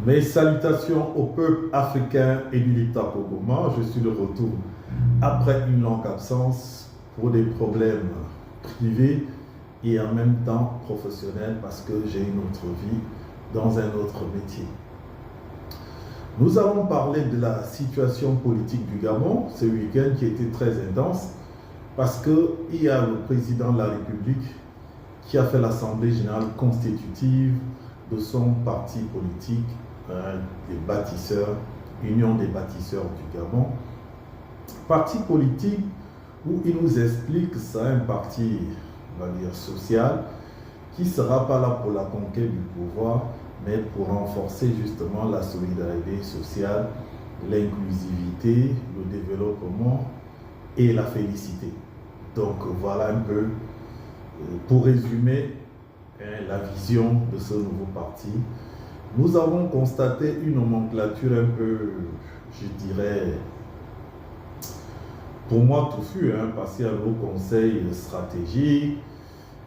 Mes salutations au peuple africain et du Liptako-Goma. Je suis de retour après une longue absence pour des problèmes privés et en même temps professionnels parce que j'ai une autre vie dans un autre métier. Nous allons parler de la situation politique du Gabon ce week-end qui était très intense parce qu'il y a le président de la République qui a fait l'Assemblée générale constitutive de son parti politique, les bâtisseurs, Union des bâtisseurs du Gabon. Parti politique où il nous explique que c'est un parti, on va dire, social, qui ne sera pas là pour la conquête du pouvoir, mais pour renforcer justement la solidarité sociale, l'inclusivité, le développement et la félicité. Donc voilà un peu, pour résumer, la vision de ce nouveau parti. Nous avons constaté une nomenclature un peu, je dirais, pour moi touffue, parce qu'il y a le conseil stratégique,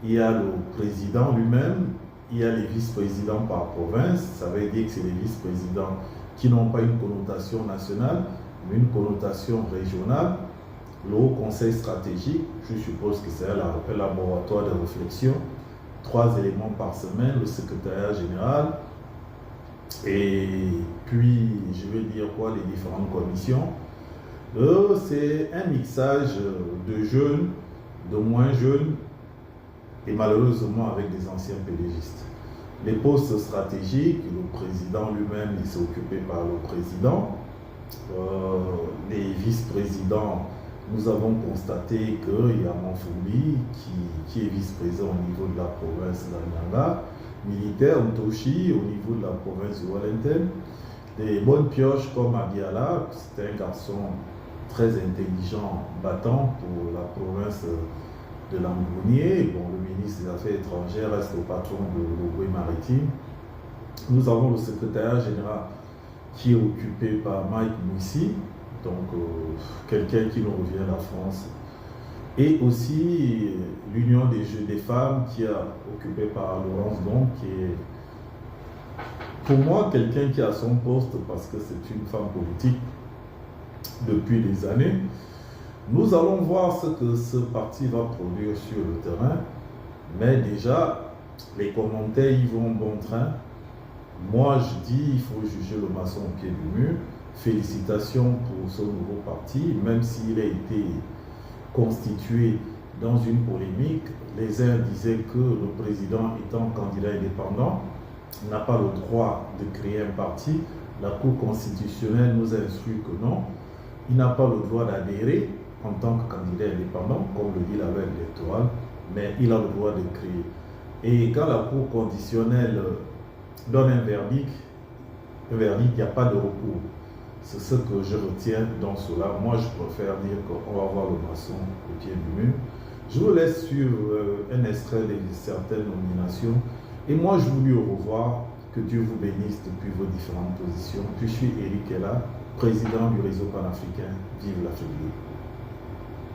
il y a le président lui-même, il y a les vice-présidents par province. Ça veut dire que c'est les vice-présidents qui n'ont pas une connotation nationale, mais une connotation régionale. Le Haut Conseil stratégique, je suppose que c'est un laboratoire de réflexion. 3 éléments par semaine, le secrétariat général, et puis, je vais dire quoi, les différentes commissions. C'est un mixage de jeunes, de moins jeunes, et malheureusement avec des anciens pédégistes. Les postes stratégiques, le président lui-même, il s'est occupé par le président. Les vice-présidents, nous avons constaté qu'il y a Manfouli qui est vice-président au niveau de la province d'Anyanga, militaire Ntoshi au niveau de la province de Wellington, des bonnes pioches comme Abiala, c'est un garçon très intelligent, battant pour la province de Lambounier. Bon, le ministre des Affaires étrangères reste le patron de l'Ogooué maritime. Nous avons le secrétariat général qui est occupé par Mike Moussi, donc quelqu'un qui nous revient de la France, et aussi l'Union des Jeux des femmes qui est occupée par Laurence Don, qui est pour moi quelqu'un qui a son poste parce que c'est une femme politique depuis des années. Nous allons voir ce que ce parti va produire sur le terrain, mais déjà les commentaires y vont bon train. Moi je dis il faut juger le maçon au pied du mur. Félicitations pour ce nouveau parti, même s'il a été constitué dans une polémique. Les uns disaient que le président étant candidat indépendant n'a pas le droit de créer un parti. La Cour constitutionnelle nous a instruit que non, il n'a pas le droit d'adhérer en tant que candidat indépendant, comme le dit la loi électorale, mais il a le droit de créer. Et quand la Cour conditionnelle donne un verdict, il n'y a pas de recours. C'est ce que je retiens dans cela. Moi, je préfère dire qu'on va voir le maçon au pied du mur. Je vous laisse sur un extrait de certaines nominations. Et moi, je vous dis au revoir. Que Dieu vous bénisse depuis vos différentes positions. Puis je suis Eric Ella, président du réseau panafricain. Vive l'Afrique.